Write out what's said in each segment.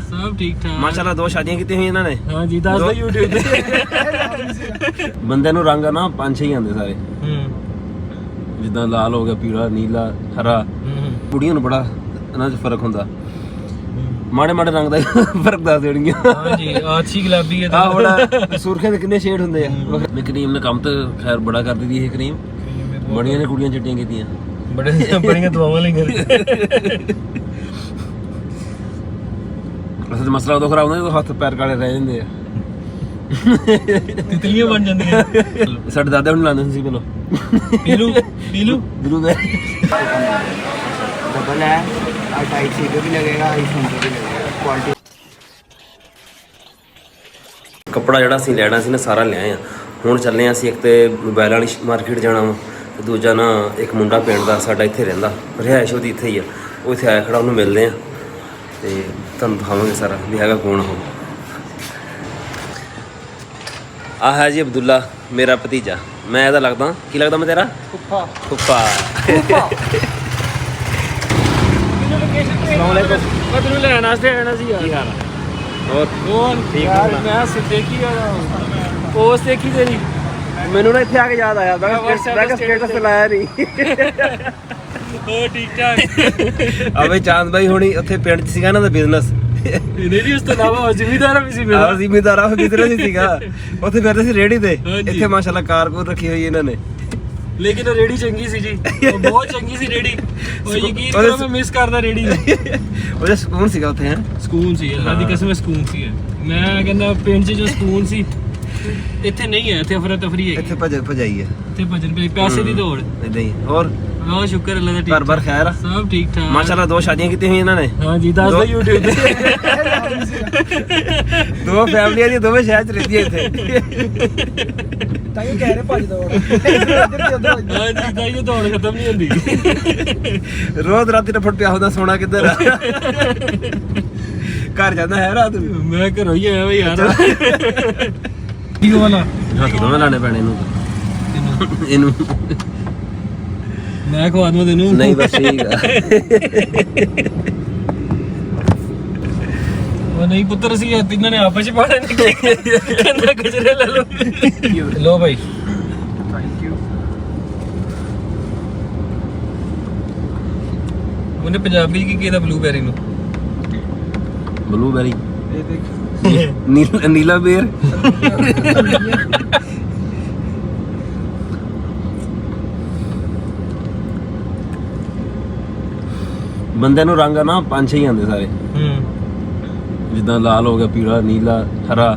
सब ठीक ठाक माशाल्लाह 2 शादियां की हुई इन्होंने। हाँ जी दस यूट्यूब ते बंदे नूं रंग ना 5-6 ही आंदे सारे जिद्दां लाल हो गया पीला नीला हरा कुड़ियां नूं बड़ा इन्हां च फर्क हुंदा माड़े माड़े रंग दा फर्क दस देणगियां। हाँ जी अच्छी गुलाबी है आ बड़ा सुर्खे दे किन्ने शेड हुंदे आ मैं करीम ने काम तो खैर बड़ा कर दी है करीम बड़ियां ने कुड़ियां चिट्टियां कीतियां बड़े बड़ियां दुआवां लेंगे असल मसला उदों खराब होंदा हत्थ पैर काले रह जांदे आ तितलियां बन जांदियां साडे दादा हुण लांदे सी पहलो पीलू पीलू ब्लू दे डबल है और टाइप सी पे भी लगेगा आईफोन पे भी लगेगा क्वालिटी। कपड़ा ਜਿਹੜਾ ਅਸੀਂ ਲੈਣਾ ਸੀ ਨਾ ਸਾਰਾ ਲਿਆਏ ਆ ਹੁਣ ਚੱਲੇ ਆ ਅਸੀਂ ਇੱਕ ਤੇ ਮੋਬਾਈਲ ਵਾਲੀ ਮਾਰਕੀਟ ਜਾਣਾ ਵਾ ਤੇ ਦੂਜਾ ਨਾ ਇੱਕ ਮੁੰਡਾ ਪਿੰਡ ਦਾ ਸਾਡਾ ਇੱਥੇ ਰਹਿੰਦਾ ਰਿਹਾਇਸ਼ ਉਹਦੀ ਇੱਥੇ ਹੀ ਆ ਉਹ ਇੱਥੇ ਆਇਆ ਖੜਾ ਉਹਨੂੰ ਮਿਲਦੇ ਆ ਤੇ ਤੁਹਾਨੂੰ ਦਿਖਾਵਾਂਗੇ ਸਾਰਾ ਵੀ ਹੈਗਾ ਕੌਣ ਉਹ ਆ ਹੈ ਜੀ ਅਬਦੁੱਲਾ ਮੇਰਾ ਭਤੀਜਾ ਮੈਂ ਇਹਦਾ ਲੱਗਦਾ ਕੀ ਲੱਗਦਾ ਮੈਂ ਤੇਰਾ फुफा ਫੁੱਫਾ अस्सलाम वालेकुम मैं तेनू लेने वास्ते आना सी यार ਹੋਰ ठीक यार मैं देखी पोस्ट देखी तेरी ਮੈਨੂੰ ਨਾ ਇੱਥੇ ਆ ਕੇ ਯਾਦ ਆਇਆ ਮੈਂ ਸਟੇਟਸ ਤੇ ਲਾਇਆ ਨਹੀਂ हो ठीक ठाक ਅਵੇ ਚਾਂਦ ਬਾਈ ਹੁਣੀ ਉੱਥੇ ਪਿੰਡ 'ਚ ਸੀਗਾ ਇਹਨਾਂ ਦਾ ਬਿਜ਼ਨਸ नहीं उस तो अलावा जिम्मेदार भी सी मेरा ਜ਼ਿਮੀਦਾਰਾਂ ਦਾ ਬਿਜ਼ਨਸ ਹੀ ਸੀਗਾ ਉੱਥੇ ਫਿਰਦੇ ਸੀ ਰੇੜੀ ਤੇ ਹਾਂਜੀ। ਇੱਥੇ ਮਾਸ਼ਾਅੱਲਾ ਕਾਰ ਕੋਲ ਰੱਖੀ ਹੋਈ ਇਹਨਾਂ ਨੇ लेकिन रेडी चंगी सी जी वो बहुत चंगी सी रेडी और यकीन करो मैं मिस करदा रेडी ਉਹਦੇ ਸਕੂਨ ਸੀਗਾ ਉੱਥੇ ਹੈ ਸਕੂਨ ਸੀ ਅੱਲਾ ਦੀ ਕਸਮ ਸਕੂਨ ਸੀ ਮੈਂ ਕਹਿੰਦਾ ਪਿੰਡ 'ਚ ਜੋ ਸਕੂਨ ਸੀ ਇੱਥੇ ਨਹੀਂ ਹੈ ਇੱਥੇ ਅਫਰਾ ਤਫਰੀ ਹੈ ਇੱਥੇ ਭਜਾਈ ਹੈ ਇੱਥੇ ਭਜਨ ਪੈਸੇ ਦੀ ਦੌੜ ਇਦਾਂ ਹੀ ਹੋਰ ਬਹੁਤ ਸ਼ੁਕਰ ਅੱਲਾ ਦਾ ਠੀਕ ਘਰ ਬਾਰ ਖੈਰ ਆ ਸਭ ਠੀਕ ਠਾਕ ਮਾਸ਼ਾਅੱਲਾ 2 ਸ਼ਾਦੀਆਂ ਕੀਤੀ ਹੋਈ ਇਹਨਾਂ ਨੇ ਹਾਂ ਜੀ ਦੱਸ ਦੋ YouTube ਤੇ 2 ਫੈਮਲੀਆਂ ਦੀ ਦੋਵੇਂ ਸ਼ਹਿਰ 'ਚ ਰਹਿੰਦੀਆਂ ਇੱਥੇ ਤਾਂ ਇਹ ਕਹਿ ਰਹੇ ਭਾਜੀ ਦੌੜ ਹਾਂ ਜੀ ਤਾਂ ਇਹ ਦੌੜ ਖਤਮ ਨਹੀਂ ਹੁੰਦੀ ਰੋਜ਼ ਰਾਤੀ ਟੱਫੜ ਪਿਆ ਹੁੰਦਾ ਸੋਣਾ ਕਿੱਧਰ ਆ ਘਰ ਜਾਂਦਾ ਹੈ ਰਾਤ ਨੂੰ ਮੈਂ ਘਰੋਂ ਹੀ ਆਇਆ ਬਈ ਯਾਰ ਕੀ ਵਾਲਾ ਹੱਥ ਦੋਵੇਂ ਲਾਣੇ ਪੈਣੇ ਇਹਨੂੰ ਮੈਂ ਖਵਾ ਦਵਾਂ ਤੈਨੂੰ ਨਹੀਂ ਬਸ ਠੀਕ ਆ ਉਹ ਨਹੀਂ ਪੁੱਤਰ ਸੀ ਤਿੰਨਾਂ ਨੇ ਆਪਸ ਵਿੱਚ ਪਾੜੇ ਨੇ ਕਹਿੰਦਾ ਗਜਰੇ ਲੈ ਲਓ ਲੋ ਭਾਈ ਥੈਂਕ ਯੂ ਉਹਨੇ ਪੰਜਾਬੀ ਕੀ ਕਿਹਾ ਬਲੂਬੈਰੀ ਨੂੰ ਬਲੂਬੈਰੀ ਇਹ ਦੇਖ ਨੀਲਾ ਬੇਰ ਬੰਦੇ ਨੂੰ ਰੰਗ ਨਾ 5-6 ਹੀ ਆਂਦੇ ਸਾਰੇ ਜਿੱਦਾਂ ਲਾਲ ਹੋ ਗਿਆ ਪੀਲਾ ਨੀਲਾ ਹਰਾ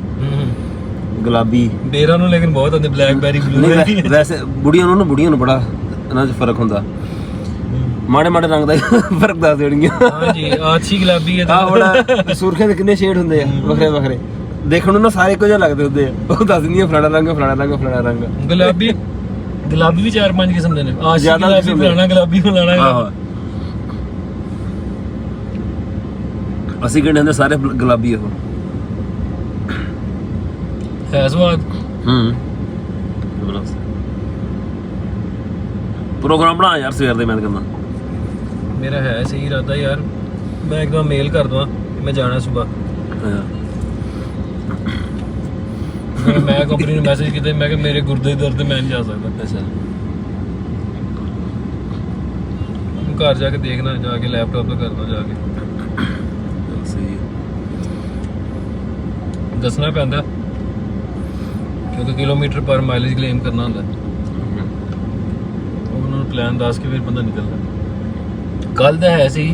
ਗੁਲਾਬੀ ਡੇਰਾ ਨੂੰ ਲੇਕਿਨ ਬਹੁਤ ਆਉਂਦੇ ਬਲੈਕਬੈਰੀ ਬਲੂਬੈਰੀ ਵੈਸੇ ਬੁੜੀਆਂ ਨੂੰ ਬੜਾ ਇਹਨਾਂ 'ਚ ਫਰਕ ਹੁੰਦਾ ਮਾੜੇ ਮਾੜੇ ਰੰਗ ਦਾ ਫਰਕ ਦੱਸ ਦੇਣਗੀਆਂ ਹਾਂ ਜੀ ਅੱਛੀ ਗੁਲਾਬੀ ਹੈ ਆ ਬੜਾ ਸੁਰਖੇ ਦੇ ਕਿੰਨੇ ਸ਼ੇਡ ਹੁੰਦੇ ਆ ਵੱਖਰੇ ਵੱਖਰੇ ਦੇਖਣ ਨੂੰ ਨਾ ਸਾਰੇ ਇੱਕੋ ਜਿਹੇ ਲੱਗਦੇ ਹੁੰਦੇ ਆ ਉਹ ਦੱਸ ਦਿੰਦੀਆਂ ਫਲਾਣਾ ਰੰਗ ਗੁਲਾਬੀ ਵੀ 4-5 ਕਿਸਮ ਦੇ ਨੇ ਆ ਜ਼ਿਆਦਾ ਗੁਲਾਬੀ ਫਲਾਣਾ ਗੁਲਾਬੀ ਫਲਾਣਾ ਆਹੋ ਅਸੀਂ ਕਿਹੜੇ ਹੁੰਦੇ ਸਾਰੇ ਗੁਲਾਬੀ ਉਹ ਹੈ ਸਵਾਦ ਪ੍ਰੋਗਰਾਮ ਬਣਾ ਯਾਰ ਸਵੇਰ ਦੇ ਮੈਂ ਕਹਿੰਦਾ ਮੇਰਾ ਹੈ ਸਹੀ ਇਰਾਦਾ ਯਾਰ ਮੈਂ ਇੱਕ ਵਾਰ ਮੇਲ ਕਰ ਦਵਾਂ ਮੈਂ ਜਾਣਾ ਸਵੇਰ ਮੈਂ ਕੰਪਨੀ ਨੂੰ ਮੈਸੇਜ ਕੀਤਾ ਮੈਂ ਕਿ ਮੇਰੇ ਗੁਰਦੇ ਦੇ ਦਰਦ ਮੈਂ ਨਹੀਂ ਜਾ ਸਕਦਾ ਅੱਛਾ ਘਰ ਜਾ ਕੇ ਦੇਖਣਾ ਜਾ ਕੇ ਲੈਪਟਾਪ ਤੇ ਕਰਨਾ ਜਾ ਕੇ ਸਹੀ ਦੱਸਣਾ ਪੈਂਦਾ ਕਿਉਂਕਿ ਕਿਲੋਮੀਟਰ ਪਰ ਮਾਈਲੇਜ ਕਲੇਮ ਕਰਨਾ ਹੁੰਦਾ ਉਹਨਾਂ ਨੂੰ ਪਲਾਨ ਦੱਸ ਕੇ ਫਿਰ ਬੰਦਾ ਨਿਕਲਦਾ ਕੱਲ ਦਾ ਹੈ ਸੀ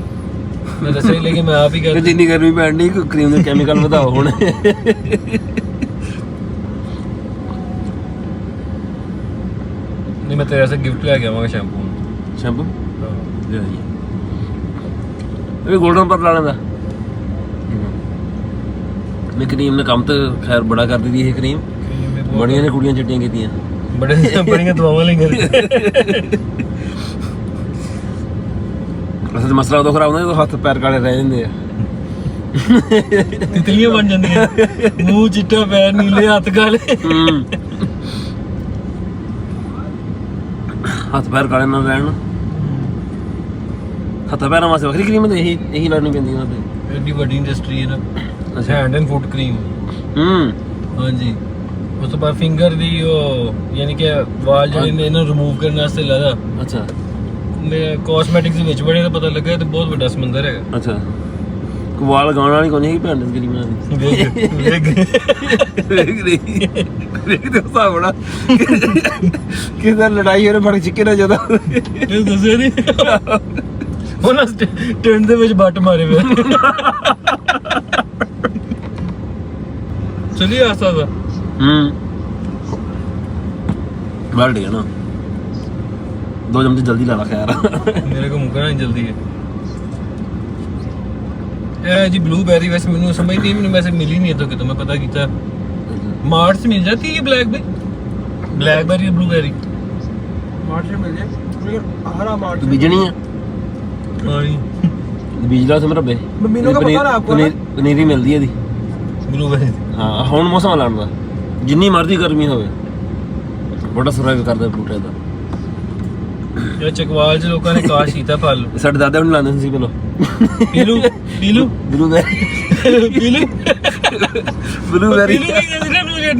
ਮੈਂ ਦੱਸਿਆ ਲੇਕਿਨ ਮੈਂ ਆਪ ਹੀ ਕਰ ਜਿੰਨੀ ਗਰਮੀ ਪੈਣੀ ਕਰੀਮ ਦੇ ਕੈਮੀਕਲ ਵਧਾਓ ਹੁਣ ਨਹੀਂ ਮੈਂ ਤੇਰੇ ਵਾਸਤੇ ਗਿਫਟ ਲੈ ਕੇ ਆਵਾਂਗਾ ਸ਼ੈਂਪੂ ਸ਼ੈਂਪੂ ਲੈ ਆਈ ਇਹ ਗੋਲਡਨ ਪਰ ਲਾਣਾ ਦਾ ਮੈਂ ਕਰੀਮ ਨੇ ਕੰਮ ਤਾਂ ਖੈਰ ਬੜਾ ਕਰ ਦਿੱਤੀ ਇਹ ਕਰੀਮ ਬੜੀਆਂ ਨੇ ਕੁੜੀਆਂ ਚਿੱਟੀਆਂ ਕੀਤੀਆਂ ਬੜੀਆਂ ਦੁਆਵਾਂ ਲਈਆਂ ਅਸਲ ਮਸਲਾ ਉਦੋਂ ਖਰਾਬ ਹੁੰਦਾ ਹੱਥ ਪੈਰ ਕਾਲੇ ਰਹਿ ਜਾਂਦੇ ਆ ਤਿਤਲੀਆਂ ਬਣ ਜਾਂਦੀਆਂ ਮੂੰਹ ਚਿੱਟਾ ਪੈਰ ਨੀਲੇ ਹੱਥ ਕਾਲੇ ਹੱਥ ਪੈਰ ਕਾਲੇ ਨਾ ਰਹਿਣ ਹੱਥਾਂ ਪੈਰਾਂ ਵਾਸਤੇ ਵੱਖਰੀ ਕਰੀਮ ਤੇ ਇਹੀ ਲਾਉਣੀ ਪੈਂਦੀ ਉਹਨਾਂ ਤੇ ਐਡੀ ਵੱਡੀ ਇੰਡਸਟਰੀ ਹੈ ਨਾ ਹੈਂਡ ਐਂਡ ਫੁੱਟ ਕਰੀਮ ਹਾਂਜੀ ਉਸ ਤੋਂ ਬਾਅਦ ਫਿੰਗਰ ਦੀ ਉਹ ਯਾਨੀ ਕਿ ਵਾਲ ਜਿਹੜੇ ਨੇ ਇਹਨਾਂ ਰਿਮੂਵ ਕਰਨ ਵਾਸਤੇ ਲਾਦਾ ਅੱਛਾ ਮੈਂ ਕਾਸਮੈਟਿਕਸ ਦੇ ਵਿੱਚ ਬੜੇ ਦਾ ਪਤਾ ਲੱਗਾ ਤੇ ਬਹੁਤ ਵੱਡਾ ਸਮੁੰਦਰ ਹੈਗਾ ਅੱਛਾ ਵਾਲ ਲਗਾਉਣ ਵਾਲੀ ਕੋਈ ਨਹੀਂ ਭੈਣ ਦੀ ਕਰੀਮਾਂ ਦੀ ਵੇਖ ਦੇ ਹਿਸਾਬ ਬੜਾ ਕਿਦਾਂ ਲੜਾਈ ਹੋਰੇ ਬੜ ਚਿੱਕੇ ਨਾ ਜਦੋਂ ਇਹ ਦੱਸਿਆ ਨਹੀਂ ਉਹਨਾਂ ਟੈਂਟ ਦੇ ਵਿੱਚ ਬੱਟ ਮਾਰੇ ਵੇ ਚਲੀ ਆਸਾ ਦਾ ਬੜ ਗਿਆ ਨਾ 2 ਚਮਚ ਜਲਦੀ ਲਾ ਲਾ ਖੈਰ ਮੇਰੇ ਕੋ ਮੁਕਣਾ ਨਹੀਂ ਜਲਦੀ ਹੈ ਇਹ ਜੀ ਬਲੂਬੈਰੀ ਵੈਸੇ ਮੈਨੂੰ ਸਮਝ ਨਹੀਂ ਮੈਨੂੰ ਵੈਸੇ ਮਿਲੀ ਨਹੀਂ ਇੱਥੋਂ ਕਿਤੋਂ ਮੈਂ ਪਤਾ ਕੀਤਾ मार्ट से मिल जाती है ये ब्लैकबेरी ब्लूबेरी मार्ट से मिल जाए हरा मार्ट बीजनी है हाँ बीज ला तुम रब्बे मम्मीनों का पता ना आपको पनीरी मिलती है दी ब्लूबेरी हाँ हुण मौसम लाण दा जिन्नी मर्जी गर्मी होवे बड़ा सर्वाइव करदा बूटे दा ये चकवाल च लोकां ने काश कीता फल साडे दादा हुण लांदे सी पहलो पीलू ब्लूबेरी पीलू ब्लूबेरी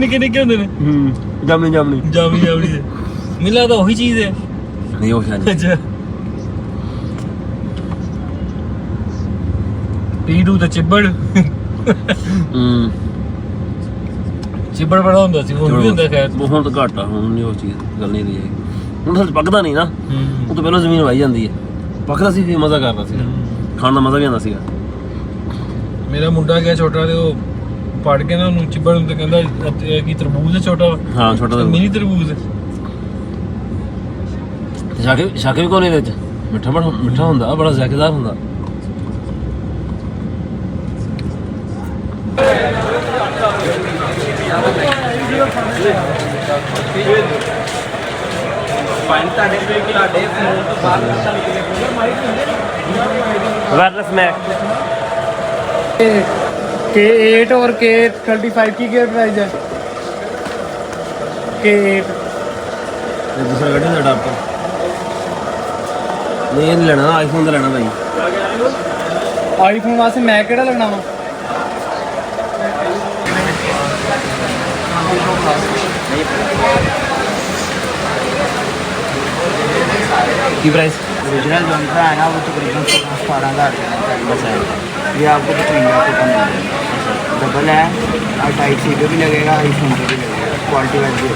निके निके होंदे ने जामनी जामी दे मिला तो वही चीज है नहीं हो शायद अच्छा पीडू तो चिब्बड़ चिब्बड़ बड़ा ਹੁੰਦਾ ਸੀ ਹੁਣ ਵੀ ਹੁੰਦਾ ਖੈਰ ਹੁਣ ਤਾਂ ਘਾਟਾ ਹੁਣ ਨਹੀਂ ਉਹ ਚੀਜ਼ ਗੱਲ ਨਹੀਂ ਰਹੀ ਹੈ ਹੁਣ ਤਾਂ ਪੱਕਦਾ ਨਹੀਂ ਨਾ ਉਹ ਤੋਂ ਪਹਿਲਾਂ ਜ਼ਮੀਨ ਵਾਈ ਜਾਂਦੀ ਹੈ ਪੱਕਦਾ ਸੀ ਫਿਰ ਮਜ਼ਾ ਕਰਦਾ ਸੀ ਖਾਣ ਦਾ ਮਜ਼ਾ ਵੀ ਆਉਂਦਾ ਸੀਗਾ ਮੇਰਾ ਮੁੰਡਾ ਗਿਆ ਛੋਟਾ ਤੇ ਉਹ ਪੜ ਕੇ ਨਾ ਉਹਨੂੰ ਚਿੱਬੜ ਨੂੰ ਤੇ ਕਹਿੰਦਾ ਕੀ ਤਰਬੂਜ਼ ਹੈ ਛੋਟਾ ਹਾਂ ਛੋਟਾ ਮਿਨੀ ਤਰਬੂਜ਼ ਹੈ ਸ਼ਾਕੇ ਵੀ ਕੋਲੇ ਵਿੱਚ ਮਿੱਠਾ ਹੁੰਦਾ ਬੜਾ ਜ਼ਾਇਕੇਦਾਰ ਹੁੰਦਾ वायरलेस मैक K8 और K35 की क्या प्राइस है K8 दूसरा गाड़ी है आपको नहीं लेना आईफोन का लेना भाई आईफोन वास्ते मैं केड़ा लगना वा की प्राइस ओरिजिनल जो है ना वो तकरीबन 18,000 बस है ये आपको 55 का मिल जाएगा डबल है और टाइप सी पे भी लगेगा आईफोन पे भी लगेगा क्वालिटी वाइज भी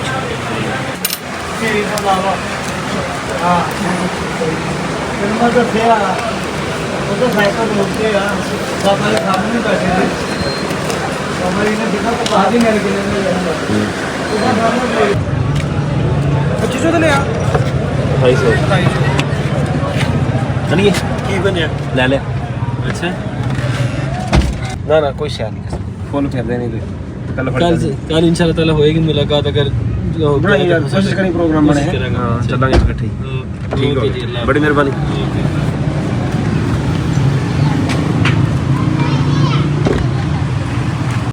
अच्छा तो ले आ 250 चलिए ਕੀ ਬਣਿਆ ले ले ਅੱਛਾ ना कोई शय नहीं फुल फिर देने ਕੱਲ ਇਨਸ਼ਾਅੱਲਾ ਤਾਲਾ ਹੋਏਗੀ ਮੁਲਾਕਾਤ ਅਗਰ कोशिश करें प्रोग्राम बने चलेंगे इकट्ठे ठीक हो बड़ी मेहरबानी